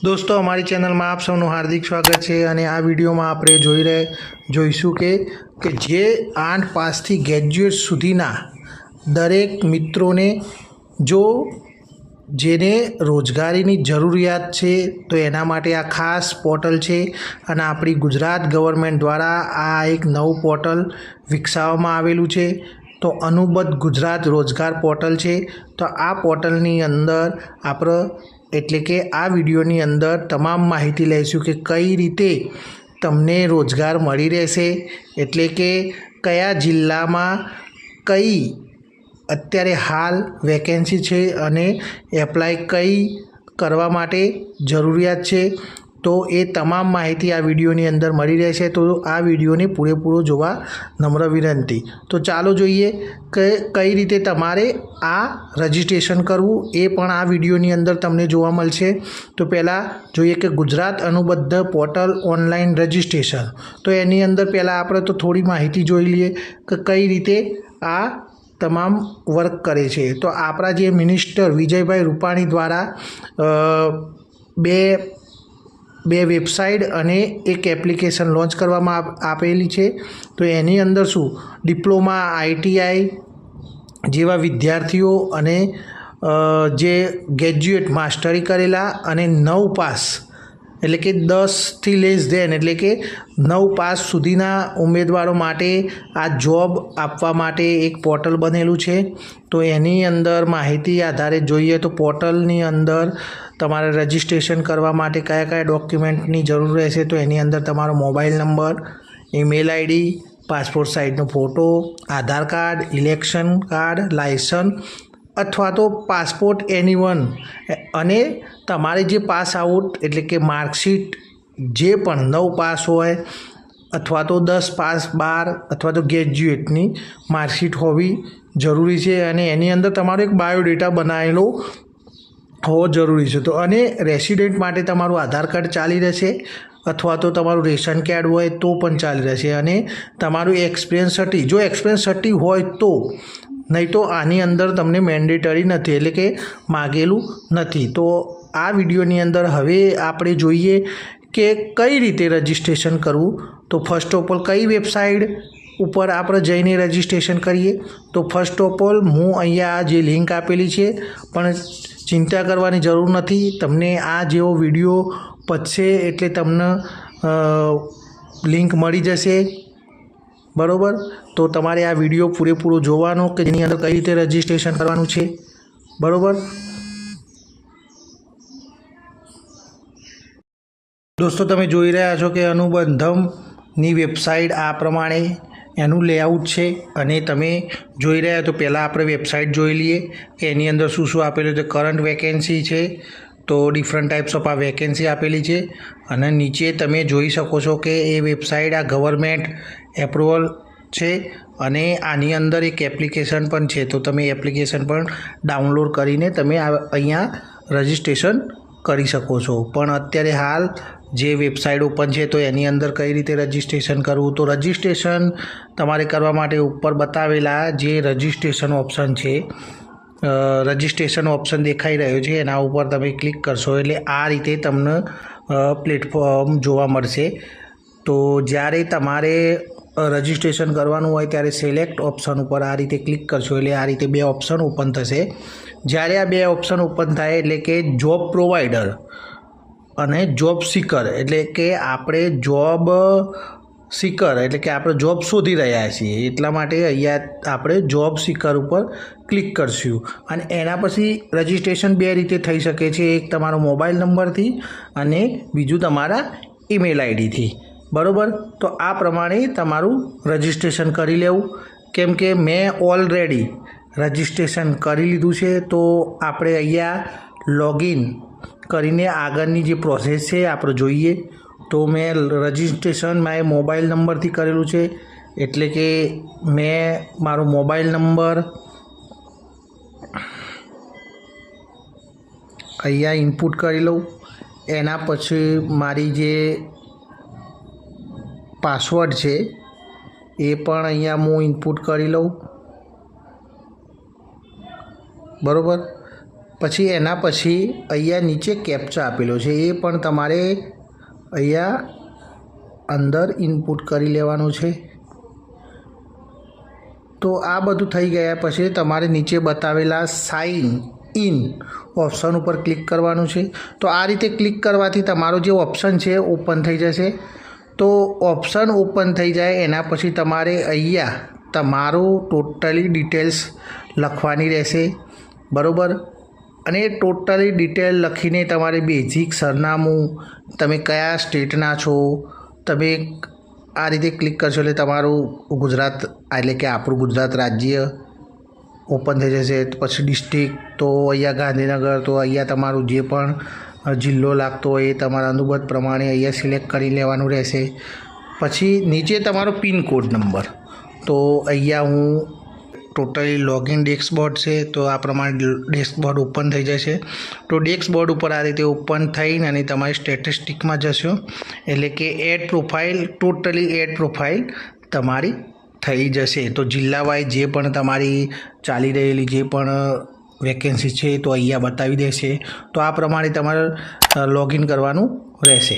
दोस्तों हमारी चैनल में आप सबનું हार्दिक स्वागत है। અને આ વિડીયોમાં આપણે જોઈશું કે જે 8 પાસથી ગ્રેજ્યુએટ સુધીના દરેક મિત્રોને જેને રોજગારીની જરૂરિયાત છે તો એના માટે આ ખાસ પોર્ટલ છે અને આપણી ગુજરાત ગવર્મેન્ટ દ્વારા આ એક નવું પોર્ટલ વિકસાવવામાં આવેલું છે। તો અનુબદ્ધ ગુજરાત રોજગાર પોર્ટલ છે। તો આ પોર્ટલની અંદર આપણે એટલે કે આ વિડીયોની અંદર તમામ માહિતી લઈશું કે કઈ રીતે તમને રોજગાર મળી રહેશે, એટલે કે કયા જિલ્લામાં કઈ અત્યારે હાલ વેકેન્સી છે અને એપ્લાય કઈ કરવા માટે જરૂરિયાત છે। તો એ તમામ માહિતી આ વિડીયોની અંદર મળી રહેશે। તો આ વિડીયોને પૂરેપૂરો જોવા નમ્ર વિનંતી। તો ચાલો જોઈએ કે કઈ રીતે તમારે આ રજિસ્ટ્રેશન કરવું એ પણ આ વિડીયોની અંદર તમને જોવા મળશે। તો પહેલાં જોઈએ કે ગુજરાત અનુબદ્ધ પોર્ટલ ઓનલાઈન રજિસ્ટ્રેશન। તો એની અંદર પહેલાં આપણે તો થોડી માહિતી જોઈ લઈએ કે કઈ રીતે આ તમામ વર્ક કરે છે। તો આપણા જે મિનિસ્ટર વિજયભાઈ રૂપાણી દ્વારા બે વેબસાઇટ અને એક એપ્લિકેશન લોન્ચ કરવામાં આપેલી છે। તો એની અંદર શું ડિપ્લોમા ITI જેવા વિદ્યાર્થીઓ અને જે ગ્રેજ્યુએટ માસ્ટરી કરેલા અને 9 પાસ એટલે કે 10થી લેસ ધેન એટલે કે 9 પાસ સુધીના ઉમેદવારો માટે આ જોબ આપવા માટે એક પોર્ટલ બનેલું છે। તો એની અંદર માહિતી આધારે જોઈએ તો પોર્ટલની અંદર તમારે રજિસ્ટ્રેશન કરવા માટે કયા કયા ડોક્યુમેન્ટની જરૂર રહેશે। તો એની અંદર તમારો mobile number, email ID, passport સાઇઝનો photo, Aadhaar card, election card, licence અથવા તો પાસપોર્ટ એનીવન અને તમારે જે પાસ આઉટ એટલે કે માર્કશીટ જે પણ 9 પાસ હોય અથવા તો 10 પાસ 12 અથવા તો ગ્રેજ્યુએટની માર્કશીટ હોવી જરૂરી છે। અને એની અંદર તમારો એક બાયોડેટા બનાવેલો હોવો જરૂરી છે। તો અને રેસિડેન્ટ માટે તમારું આધાર કાર્ડ ચાલી રહેશે અથવા તો તમારું રેશન કાર્ડ હોય તો પણ ચાલી રહેશે। અને તમારું એક્સપિરિયન્સ સર્ટી જો એક્સપિરિયન્સ સર્ટી હોય તો, નહીં તો આની અંદર તમને મેન્ડેટરી નથી એટલે કે માગેલું નથી। તો આ વિડીયોની અંદર હવે આપણે જોઈએ કે કઈ રીતે રજિસ્ટ્રેશન કરવું। તો ફર્સ્ટ ઓફ ઓલ કઈ વેબસાઇટ ઉપર આપણે જઈને રજિસ્ટ્રેશન કરીએ। તો ફર્સ્ટ ઓફ ઓલ હું અહીંયા જે લિંક આપેલી છે પણ ચિંતા કરવાની જરૂર નથી, તમને આ જેવો વિડીયો પતશે એટલે તમને લિંક મળી જશે, બરાબર। તો તમારે આ વિડીયો પૂરેપૂરો જોવાનો કે જેની અંદર કઈ રીતે રજિસ્ટ્રેશન કરવાનું છે, બરાબર। દોસ્તો તમે જોઈ રહ્યા છો કે અનુબંધમની વેબસાઇટ આ પ્રમાણે એનું લેઆઉટ છે અને તમે જોઈ રહ્યા તો પહેલાં આપણે વેબસાઇટ જોઈ લઈએ કે એની અંદર શું શું આપેલું છે। કરંટ વેકેન્સી છે, તો ડિફરન્ટ ટાઈપ્સ ઓફ આ વેકેન્સી આપેલી છે અને નીચે તમે જોઈ શકો છો કે એ વેબસાઇટ આ ગવર્મેન્ટ એપ્રુવલ છે અને આની અંદર એક એપ્લિકેશન પણ છે। તો તમે એપ્લિકેશન પણ ડાઉનલોડ કરીને તમે અહીંયા રજિસ્ટ્રેશન કરી શકો છો। પણ અત્યારે હાલ જે વેબસાઇટ ઓપન છે તો એની અંદર કઈ રીતે રજિસ્ટ્રેશન કરવું। તો રજિસ્ટ્રેશન તમારે કરવા માટે ઉપર બતાવેલા જે રજિસ્ટ્રેશન ઓપ્શન છે, રજિસ્ટ્રેશન ઓપ્શન દેખાઈ રહ્યો છે એના ઉપર તમે ક્લિક કરશો એટલે આ રીતે તમને પ્લેટફોર્મ જોવા મળશે। તો જ્યારે તમારે રજિસ્ટ્રેશન કરવાનું હોય ત્યારે સિલેક્ટ ઓપ્શન ઉપર આ રીતે ક્લિક કરશો એટલે આ રીતે 2 ઓપ્શન ઓપન થશે। જ્યારે આ 2 ઓપ્શન ઓપન થાય એટલે કે જોબ પ્રોવાઈડર અને જોબ સીકર એટલે કે આપણે જોબ સીકર એટલે કે આપણે જોબ શોધી રહ્યા છીએ એટલા માટે અહીંયા આપણે જોબ સીકર ઉપર ક્લિક કરશું અને એના પછી રજિસ્ટ્રેશન 2 રીતે થઈ શકે છે, એક તમારો મોબાઈલ નંબરથી અને બીજું તમારા ઈમેલ IDથી, બરાબર। તો આ પ્રમાણે તમારું રજિસ્ટ્રેશન કરી લેવું, કેમ કે મેં ઓલરેડી રજિસ્ટ્રેશન કરી લીધું છે। તો આપણે અહીંયા લોગિન કરીને આગળની જે પ્રોસેસ છે આપણે જોઈએ। તો મેં રજિસ્ટ્રેશન મારા મોબાઈલ નંબરથી કરેલું છે એટલે કે મેં મારો મોબાઈલ નંબર અહીંયા ઇનપુટ કરી લઉં, એના પછી મારી જે પાસવર્ડ છે એ પણ અહીંયા હું ઇનપુટ કરી લઉં, બરાબર। પછી એના પછી અહીંયા નીચે કેપ્ચા આપેલો છે, એ પણ તમારે અહીંયા અંદર ઇનપુટ કરી લેવાનું છે. તો આ બધું થઈ ગયા પછી તમારે નીચે બતાવેલા સાઇન ઇન ઓપ્શન ઉપર ક્લિક કરવાનું છે. તો આ રીતે ક્લિક કરવાથી તમારો જે ઓપ્શન છે ઓપન થઈ જશે. તો ઓપ્શન ઓપન થઈ જાય એના પછી તમારે અહીંયા તમારું ટોટલી ડિટેલ્સ લખવાની રહેશે, બરાબર. અને ટોટલી ડિટેલ લખીને તમારે બેઝિક સરનામું, તમે કયા સ્ટેટના છો, તમે આ રીતે ક્લિક કરશો એટલે તમારું ગુજરાત એટલે કે આપણું ગુજરાત રાજ્ય ઓપન થઈ જશે. પછી ડિસ્ટ્રિક્ટ તો અહીંયા ગાંધીનગર, તો અહીંયા તમારું જે પણ જિલ્લો લાગતો હોય એ તમારા અનુબંધ પ્રમાણે અહીંયા સિલેક્ટ કરી લેવાનું રહેશે. પછી નીચે તમારો પિનકોડ નંબર, તો અહીંયા હું ટોટલી લોગિન ડેસ્કબોર્ડ છે, તો આ પ્રમાણે ડેસ્કબોર્ડ ઓપન થઈ જશે. તો ડેસ્કબોર્ડ ઉપર આ રીતે ઓપન થઈને અને તમારી સ્ટેટિસ્ટિકમાં જશો એટલે કે ad profile, totally ad profile તમારી થઈ જશે. તો જિલ્લા વાઇઝ જે પણ તમારી ચાલી રહેલી જે પણ વેકેન્સી છે તો અહીંયા બતાવી દેશે. તો આ પ્રમાણે તમારે લોગિન કરવાનું રહેશે.